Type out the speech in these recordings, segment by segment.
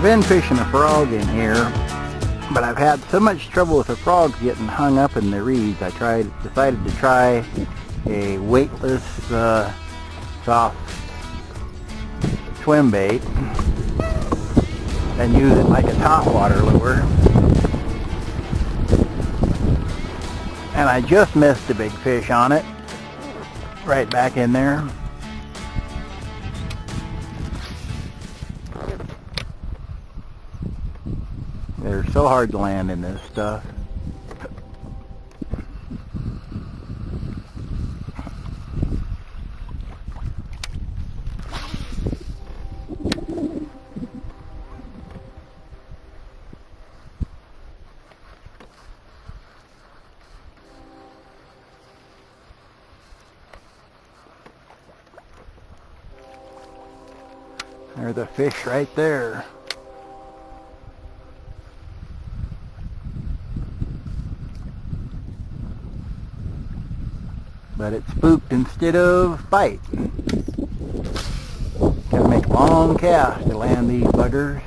been fishing a frog in here, but I've had so much trouble with the frogs getting hung up in the reeds. I decided to try a weightless soft swim bait and use it like a topwater lure. And I just missed a big fish on it, right back in there. They're so hard to land in this stuff. There's the fish right there. But it spooked instead of bite. Gotta make a long cast to land these buggers.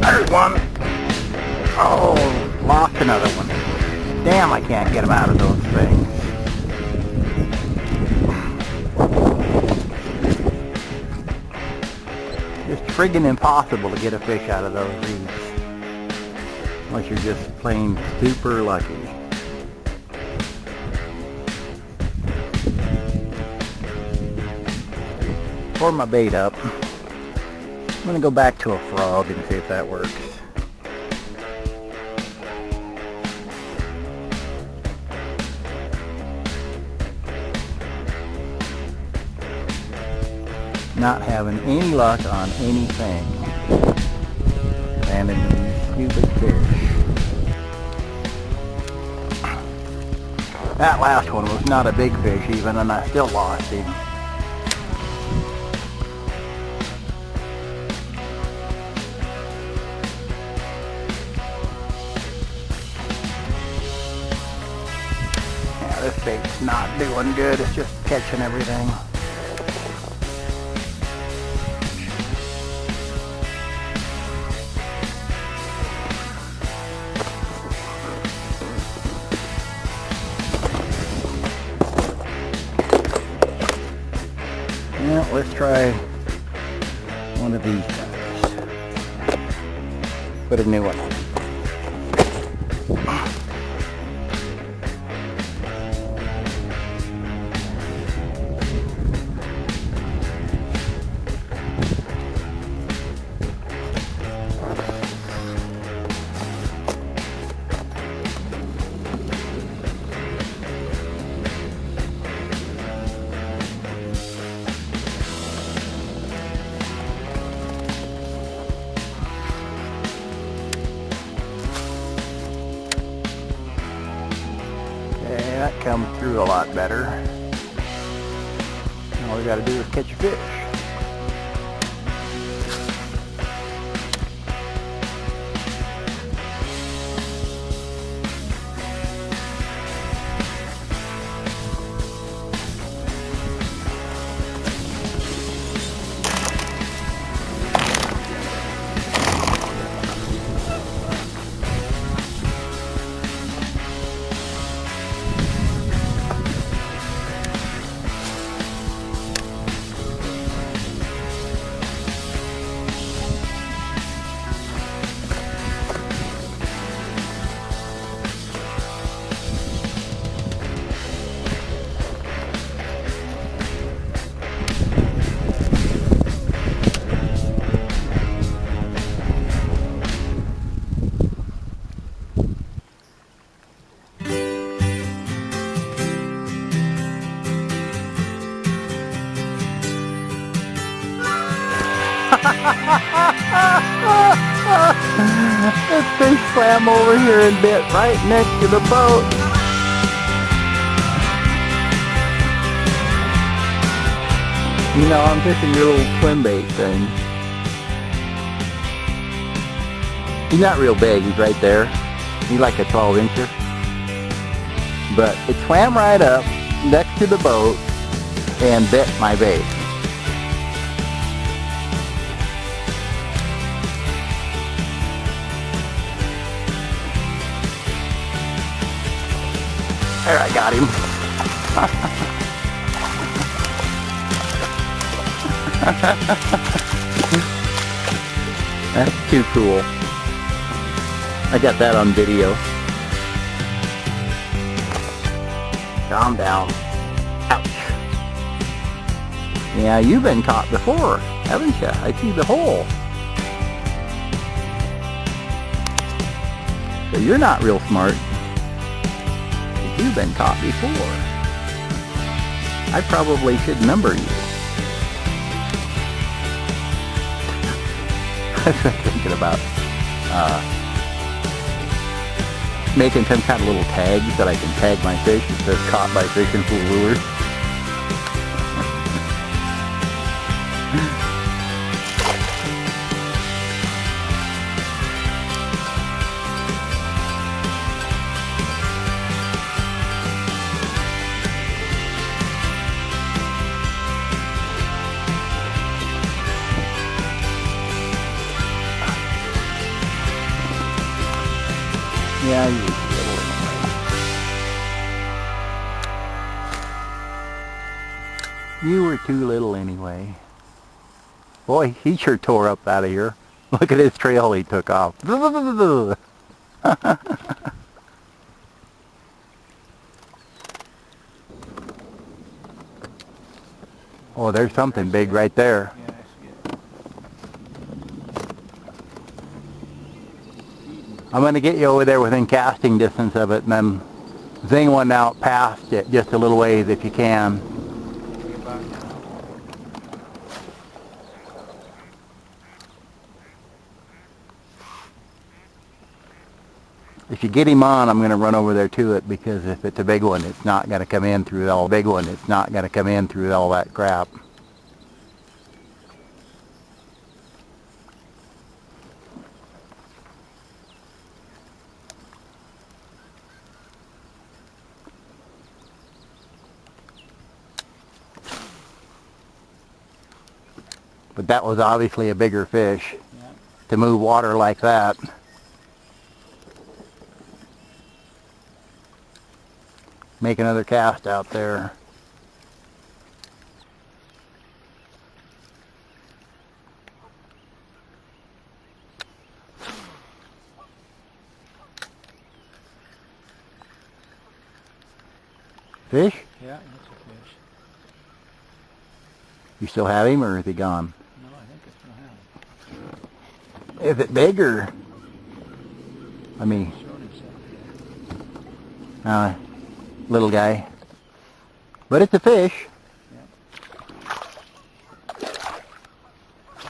There's one. Oh, lost another one. Damn, I can't get them out of those things. Just friggin' impossible to get a fish out of those reeds. Unless you're just plain super lucky. Pour my bait up. I'm gonna go back to a frog and see if that works. Not having any luck on anything. Landing these stupid fish. That last one was not a big fish even, and I still lost him. Yeah, this bait's not doing good. It's just catching everything. Well, let's try one of these guys. Put a new one on. That comes through a lot better. All we got to do is catch a fish. This fish swam over here and bit right next to the boat. You know, I'm fishing your little swim bait thing. He's not real big, he's right there. He's like a 12-incher. But it swam right up next to the boat and bit my bait. There, I got him. That's too cool. I got that on video. Calm down. Ouch. Yeah, you've been caught before, haven't you? I see the hole. So you're not real smart. You've been caught before. I probably should number you. I've been thinking about making some kind of little tags that I can tag my fish that says caught by fishing pool lures. Yeah, you were too little anyway. You were too little anyway. Boy, he sure tore up out of here. Look at his trail he took off. Oh, there's something big right there. I'm going to get you over there within casting distance of it and then zing one out past it just a little ways if you can. If you get him on, I'm going to run over there to it because if it's a big one, it's not going to come in through all that crap. But that was obviously a bigger fish to move water like that. Make another cast out there. Fish? Yeah, that's a fish. You still have him or is he gone? No, I think I still have him. Is it big or? I mean, little guy. But it's a fish. Yeah.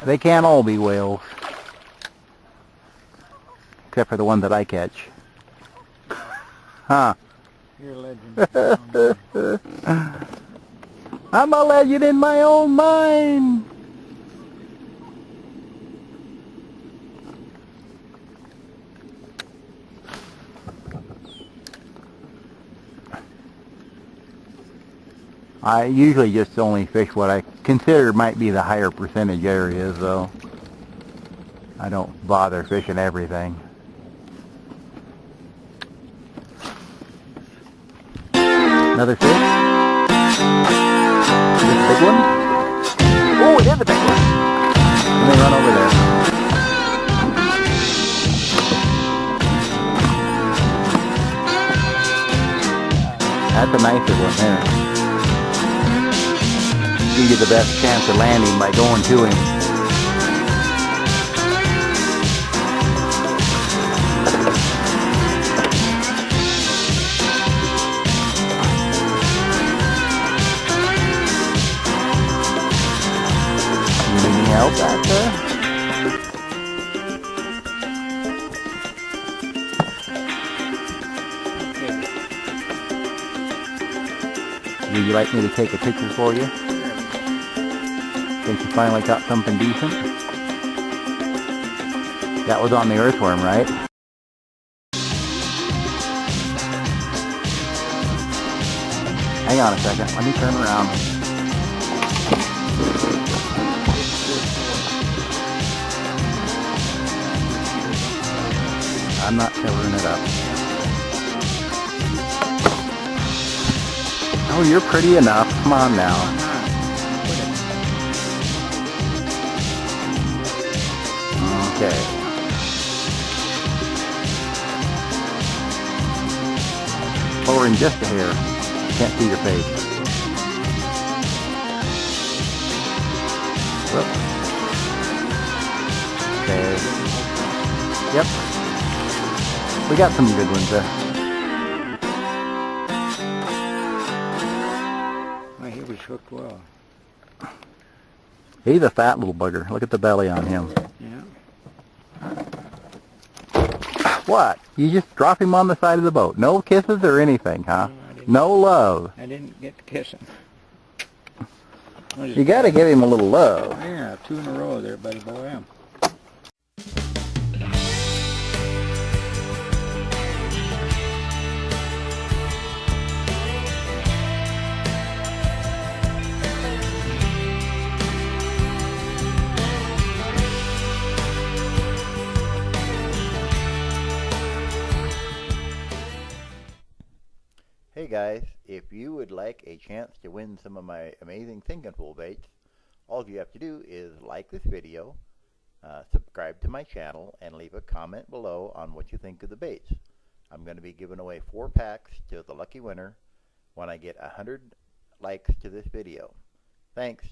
They can't all be whales. Except for the one that I catch. Huh. You're a legend. I'm a legend in my own mind. I usually just only fish what I consider might be the higher percentage areas, though. I don't bother fishing everything. Another fish? Is this a big one? Oh, it is a big one! Let me run over there. That's a nicer one there. Give you the best chance of landing by going to him. Need any help back there? Would you like me to take a picture for you? Think you finally caught something decent? That was on the earthworm, right? Hang on a second, let me turn around. I'm not covering it up. Oh, you're pretty enough. Come on now. Okay. Lowering just a hair. Can't see your face. Whoops. Okay. Yep. We got some good ones there. Well, he was hooked well. He's a fat little bugger. Look at the belly on him. Yeah. What? You just drop him on the side of the boat. No kisses or anything, huh? No love. I didn't get to kiss him. You gotta give him a little love. Yeah, 2 in a row there, buddy boy. Hey guys, if you would like a chance to win some of my amazing sinking pool baits, all you have to do is like this video, subscribe to my channel, and leave a comment below on what you think of the baits. I'm going to be giving away 4 packs to the lucky winner when I get 100 likes to this video. Thanks.